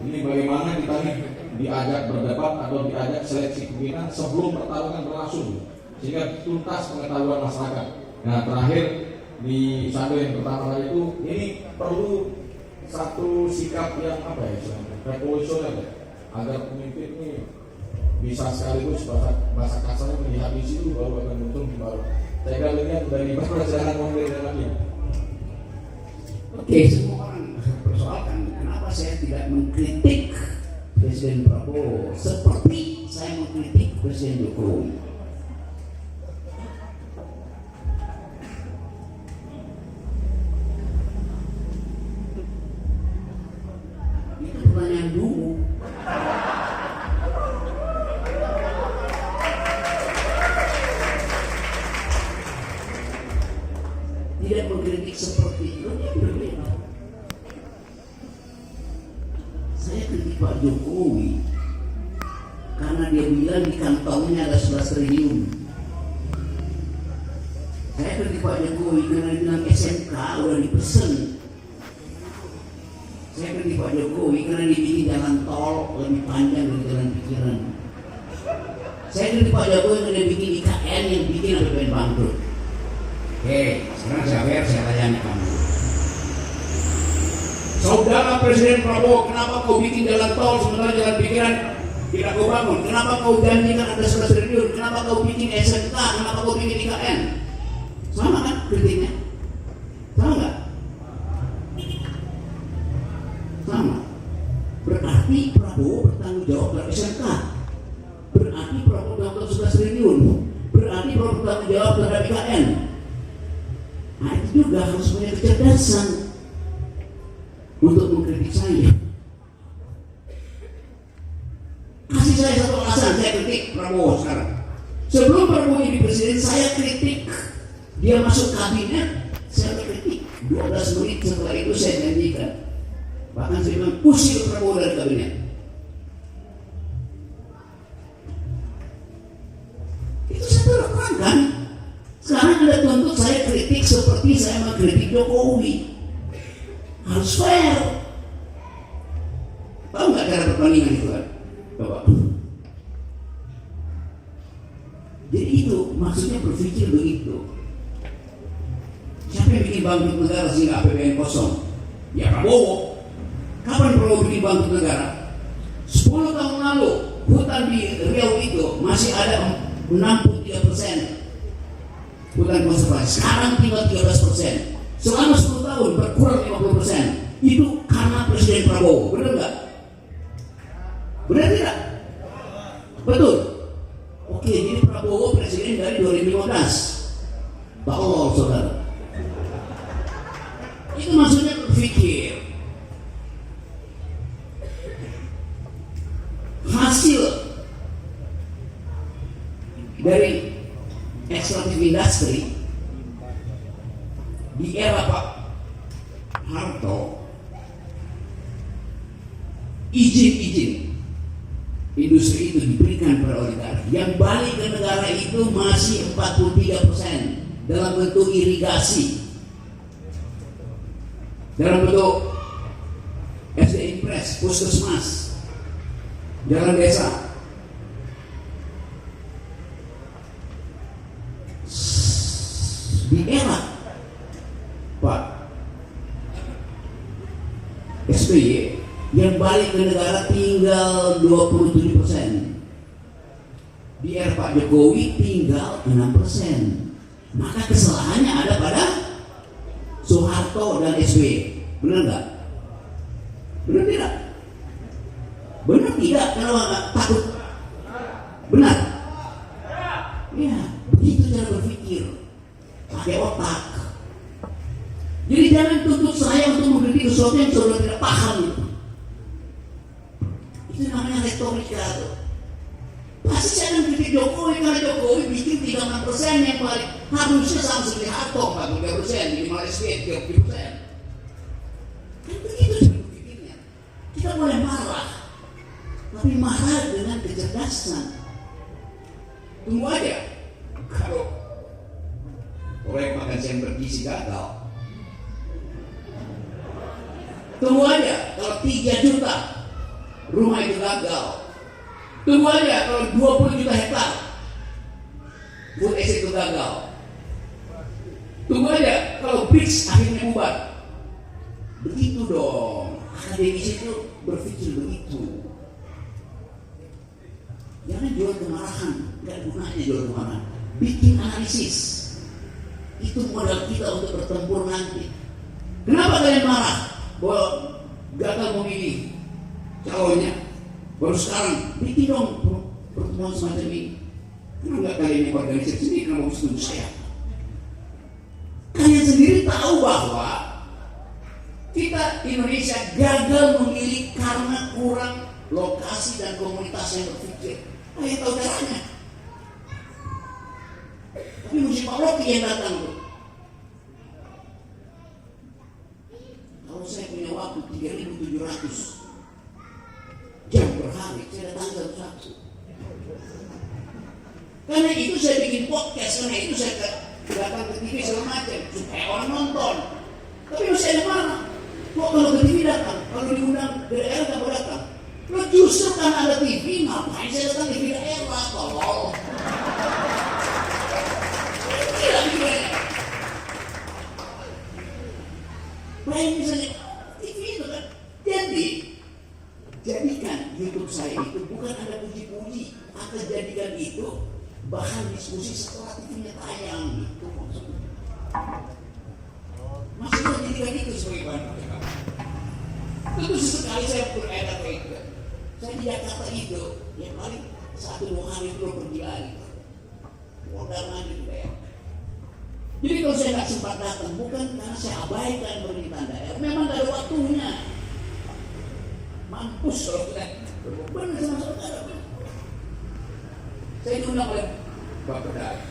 Ini bagaimana kita nih diajak berdebat atau diajak seleksi pimpinan sebelum pertarungan berlangsung, sehingga tuntas pengetahuan masyarakat. Nah, terakhir di satu yang pertama tadi itu, ini perlu satu sikap yang apa ya, revolusioner ya, agar pemimpin ini bisa sekaligus bahasa kasarnya melihat di situ baru akan untung di bawah. Saya kira lihat dari perjalanan mobil dan lagi. Oke, semua orang persoalkan kenapa saya tidak mengkritik Presiden Prabowo seperti saya mengkritik Presiden Jokowi. Itu pertanyaan dulu. Tidak mengkritik seperti itu, dia berbeda. Saya kritik Pak Jokowi karena dia bilang di kantongnya ada 11 triliun. Saya kritik Pak Jokowi karena dia bilang SMK udah dipesen. Saya kritik Pak Jokowi karena dia bikin jalan tol lebih panjang dari jalan pikiran. Saya kritik Pak Jokowi karena dia bikin IKN yang bikin APBN bangkrut. Oke, sekarang saya tanya kamu. Saudara Presiden Prabowo, kenapa kau bikin jalan tol sementara jalan pikiran tidak kau bangun? Kenapa kau janjikan ada 11 triliun? Kenapa kau bikin SMK? Kenapa kau bikin IKN? Sama kan kritiknya? Sama nggak? Sama. Berarti Prabowo bertanggung jawab terhadap SMK. Berarti Prabowo bertanggung jawab 11 triliun. Berarti Prabowo bertanggung jawab terhadap IKN. Nah, itu juga harus punya kecerdasan untuk mengkritik saya. Kasih saya satu alasan saya kritik Prabowo sekarang. Sebelum Prabowo jadi presiden, saya kritik. Dia masuk kabinet, saya kritik. 12 menit setelah itu saya janjikan. Bahkan saya bilang usir Prabowo dari kabinet. Itu saya terangkan. Sekarang Anda tuntut saya kritik seperti saya mengkritik Jokowi. Harus fair. Tahu nggak cara perbandingan itu kan? Bapak. Jadi itu maksudnya berpikir begitu. Siapa yang bikin bangkrut negara sehingga APBN kosong? Ya Prabowo. Kapan Prabowo bikin bangkrut negara? 10 tahun lalu hutan di Riau itu masih ada 63% hutan konservasi. Sekarang tinggal 13%. Selama 10 tahun berkurang 50%. Itu karena Presiden Prabowo. Benar nggak? Benar tidak? Betul. Oke, jadi Prabowo presiden dari 2015. Tolong saudara. Itu maksudnya berpikir. Hasil dari ekstraktif industri di era Pak Harto, izin industri itu diberikan pada oligarki. Yang balik ke negara itu masih 43% dalam bentuk irigasi, dalam bentuk SD Impres, puskesmas, jalan desa. Di era Pak SBY yang balik ke negara tinggal 27%. Di era Pak Jokowi tinggal 6%. Maka kesalahannya ada pada Soeharto dan SBY. Benar nggak? Benar tidak? Benar tidak? Kalau nggak takut? Benar? Ya, begitu cara berpikir. Pakai otak. Jadi jangan tuntut saya untuk mengkritik sesuatu yang saudara tidak paham itu. Itu namanya retorika tuh. Pasti saya akan kritik Jokowi karena Jokowi bikin 36% yang balik. Harusnya sama seperti Harto 43%, di Malaysia 30%. Kan begitu cara berpikirnya. Kita boleh marah, tapi marah dengan kecerdasan. Tunggu aja. Kalau proyek makan siang bergizi gagal, Tunggu aja kalau 3 juta rumah itu gagal. Tunggu aja kalau 20 juta hektar food estate itu gagal. Tunggu aja kalau BRICS akhirnya bubar. Begitu dong. Akademis itu berpikir begitu. Jangan jual kemarahan. Gak gunanya jual kemarahan. Bikin analisis. Itu modal kita untuk bertempur nanti. Kenapa kalian marah bahwa gagal memilih calonnya? Baru sekarang bikin dong pertemuan semacam ini. Kenapa kalian yang organisasi sendiri kenapa harus tunggu saya? Kalian sendiri tahu bahwa kita Indonesia gagal memilih karena kurang lokasi dan komunitas yang berpikir. Kalian tahu caranya. Tapi mesti Pak Rocky yang datang tuh. Kalau saya punya waktu 3.700 jam per hari, saya datang satu-satu. Karena itu saya bikin podcast, karena itu saya datang ke TV segala macam supaya orang nonton. Tapi masih ada mana? Kok kalau ke TV datang, kalau diundang ke daerah tak mau datang? Lo justru kan ada TV, ngapain saya datang ke daerah? Tolong. Tidak begini. Lain misalnya TV itu kan. Jadi jadikan YouTube saya itu bukan ada puji-puji, atau jadikan itu bahan diskusi setelah TV-nya tayang itu maksudnya. Maksudnya jadikan itu sebagai bahan percakapan. Tentu sesekali saya beredar ke itu. Saya di Jakarta itu, ya paling 1-2 hari itu pergi lagi. Modal lagi di daerah. Jadi kalau saya nggak sempat datang, bukan karena saya abaikan pemerintahan daerah, memang nggak ada waktunya. Mampus kalau kita benar sama saudara. Saya diundang oleh Bapak Perdana.